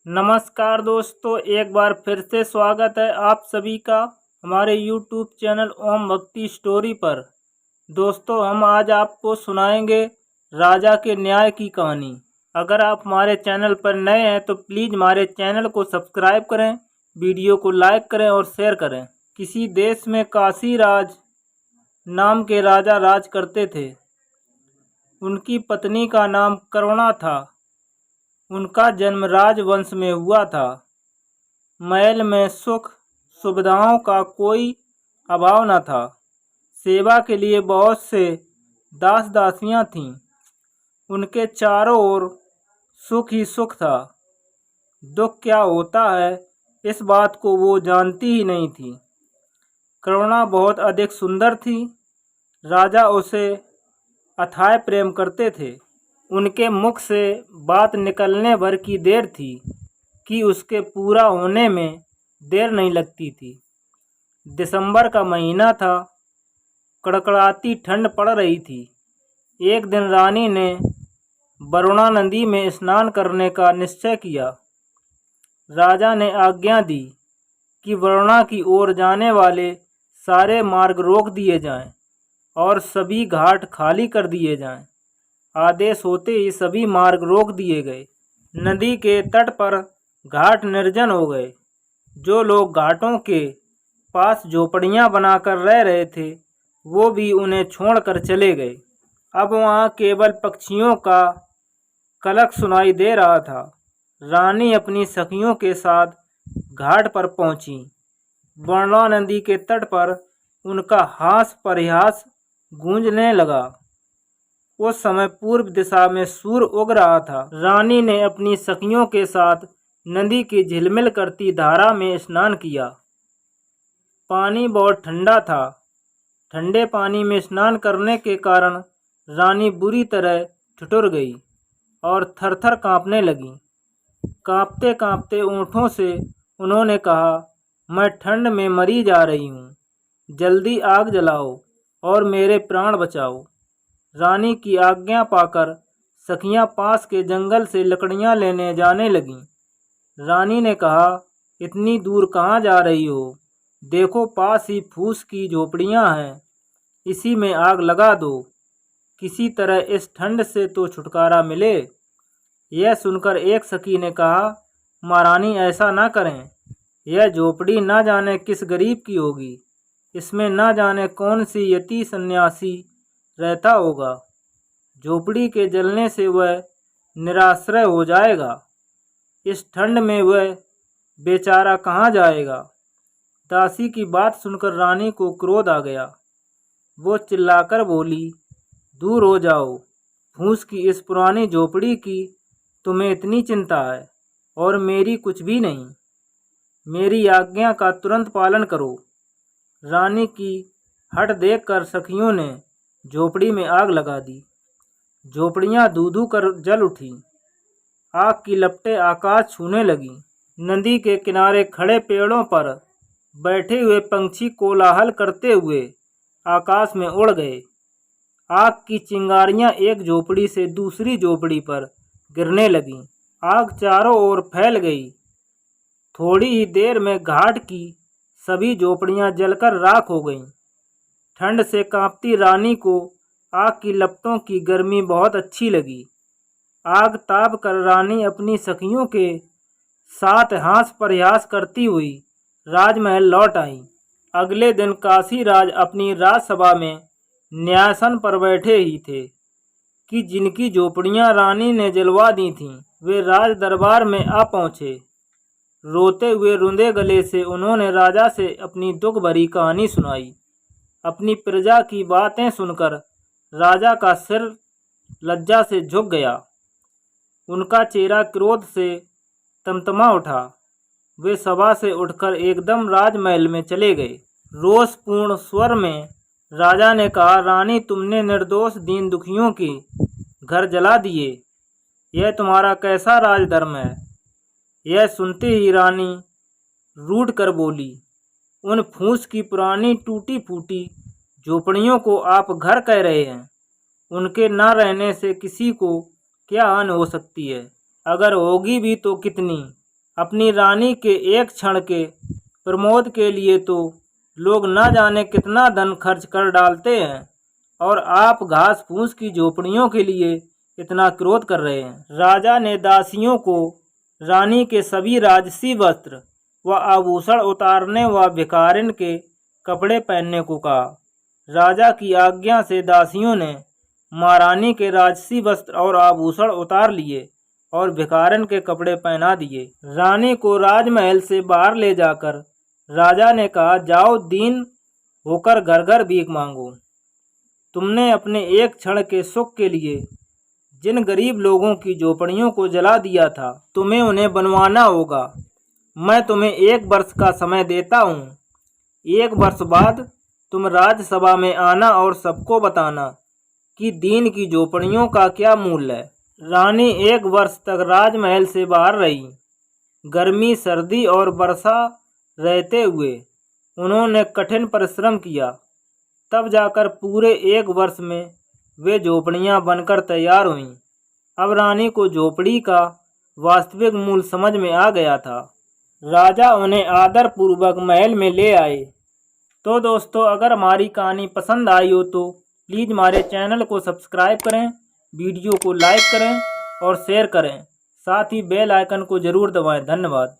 नमस्कार दोस्तों, एक बार फिर से स्वागत है आप सभी का हमारे YouTube चैनल ओम भक्ति स्टोरी पर। दोस्तों, हम आज आपको सुनाएंगे राजा के न्याय की कहानी। अगर आप हमारे चैनल पर नए हैं तो प्लीज़ हमारे चैनल को सब्सक्राइब करें, वीडियो को लाइक करें और शेयर करें। किसी देश में काशी राज नाम के राजा राज करते थे। उनकी पत्नी का नाम करुणा था। उनका जन्म राजवंश में हुआ था। महल में सुख सुविधाओं का कोई अभाव न था। सेवा के लिए बहुत से दास दासियां थीं। उनके चारों ओर सुख ही सुख था। दुख क्या होता है इस बात को वो जानती ही नहीं थी। करुणा बहुत अधिक सुंदर थी। राजा उसे अथाह प्रेम करते थे। उनके मुख से बात निकलने भर की देर थी कि उसके पूरा होने में देर नहीं लगती थी। दिसंबर का महीना था। कड़कड़ाती ठंड पड़ रही थी। एक दिन रानी ने वरुणा नदी में स्नान करने का निश्चय किया। राजा ने आज्ञा दी कि वरुणा की ओर जाने वाले सारे मार्ग रोक दिए जाएं और सभी घाट खाली कर दिए जाएं। आदेश होते ही सभी मार्ग रोक दिए गए। नदी के तट पर घाट निर्जन हो गए। जो लोग घाटों के पास झोपड़ियां बनाकर रह रहे थे वो भी उन्हें छोड़कर चले गए। अब वहां केवल पक्षियों का कलक सुनाई दे रहा था। रानी अपनी सखियों के साथ घाट पर पहुंची। वरुणा नदी के तट पर उनका हास परिहास गूंजने लगा। उस समय पूर्व दिशा में सूर्य उग रहा था। रानी ने अपनी सखियों के साथ नदी की झिलमिल करती धारा में स्नान किया। पानी बहुत ठंडा था। ठंडे पानी में स्नान करने के कारण रानी बुरी तरह ठिठुर गई और थरथर कांपने लगी। कांपते कांपते ओंठों से उन्होंने कहा, मैं ठंड में मरी जा रही हूँ। जल्दी आग जलाओ और मेरे प्राण बचाओ। रानी की आज्ञा पाकर सखियां पास के जंगल से लकड़ियां लेने जाने लगीं। रानी ने कहा, इतनी दूर कहाँ जा रही हो? देखो पास ही फूस की झोपड़ियां हैं, इसी में आग लगा दो। किसी तरह इस ठंड से तो छुटकारा मिले। यह सुनकर एक सखी ने कहा, महारानी ऐसा ना करें। यह झोपड़ी ना जाने किस गरीब की होगी। इसमें ना जाने कौन सी यति सन्यासी रहता होगा। झोपड़ी के जलने से वह निराश्रय हो जाएगा। इस ठंड में वह बेचारा कहाँ जाएगा। दासी की बात सुनकर रानी को क्रोध आ गया। वो चिल्लाकर बोली, दूर हो जाओ। फूस की इस पुरानी झोपड़ी की तुम्हें इतनी चिंता है और मेरी कुछ भी नहीं। मेरी आज्ञा का तुरंत पालन करो। रानी की हठ देखकर सखियों ने झोपड़ी में आग लगा दी। झोपड़ियां धू धू कर जल उठी। आग की लपटें आकाश छूने लगी। नदी के किनारे खड़े पेड़ों पर बैठे हुए पंछी कोलाहल करते हुए आकाश में उड़ गए। आग की चिंगारियां एक झोपड़ी से दूसरी झोपड़ी पर गिरने लगीं। आग चारों ओर फैल गई। थोड़ी ही देर में घाट की सभी झोपड़ियां जलकर राख हो गईं। ठंड से कांपती रानी को आग की लपटों की गर्मी बहुत अच्छी लगी। आग ताप कर रानी अपनी सखियों के साथ हास परिहास करती हुई राजमहल लौट आई। अगले दिन काशी राज अपनी राजसभा में न्यायासन पर बैठे ही थे कि जिनकी झोपड़ियां रानी ने जलवा दी थीं वे राज दरबार में आ पहुंचे। रोते हुए रुंधे गले से उन्होंने राजा से अपनी दुख भरी कहानी सुनाई। अपनी प्रजा की बातें सुनकर राजा का सिर लज्जा से झुक गया। उनका चेहरा क्रोध से तमतमा उठा। वे सभा से उठकर एकदम राजमहल में चले गए। रोषपूर्ण स्वर में राजा ने कहा, रानी तुमने निर्दोष दीन दुखियों के घर जला दिए। यह तुम्हारा कैसा राजधर्म है? यह सुनते ही रानी रूठ कर बोली, उन फूस की पुरानी टूटी फूटी झोपड़ियों को आप घर कह रहे हैं। उनके न रहने से किसी को क्या हानि हो सकती है? अगर होगी भी तो कितनी? अपनी रानी के एक क्षण के प्रमोद के लिए तो लोग न जाने कितना धन खर्च कर डालते हैं, और आप घास फूस की झोपड़ियों के लिए इतना क्रोध कर रहे हैं। राजा ने दासियों को रानी के सभी राजसी वस्त्र व आभूषण उतारने व भिखारिन के कपड़े पहनने को कहा। राजा की आज्ञा से दासियों ने महारानी के राजसी वस्त्र और आभूषण उतार लिए और भिखारिन के कपड़े पहना दिए। रानी को राजमहल से बाहर ले जाकर राजा ने कहा, जाओ दीन होकर घर घर भीख मांगो। तुमने अपने एक क्षण के सुख के लिए जिन गरीब लोगों की झोपड़ियों को जला दिया था, तुम्हें उन्हें बनवाना होगा। मैं तुम्हें 1 वर्ष का समय देता हूँ। 1 वर्ष बाद तुम राजसभा में आना और सबको बताना कि दीन की झोपड़ियों का क्या मूल्य है। रानी 1 वर्ष तक राजमहल से बाहर रही। गर्मी, सर्दी और वर्षा रहते हुए उन्होंने कठिन परिश्रम किया, तब जाकर पूरे 1 वर्ष में वे झोपड़ियाँ बनकर तैयार हुईं। अब रानी को झोपड़ी का वास्तविक मूल्य समझ में आ गया था। राजा उन्हें आदर पूर्वक महल में ले आए। तो दोस्तों, अगर हमारी कहानी पसंद आई हो तो प्लीज़ हमारे चैनल को सब्सक्राइब करें, वीडियो को लाइक करें और शेयर करें, साथ ही बेल आइकन को ज़रूर दबाएं। धन्यवाद।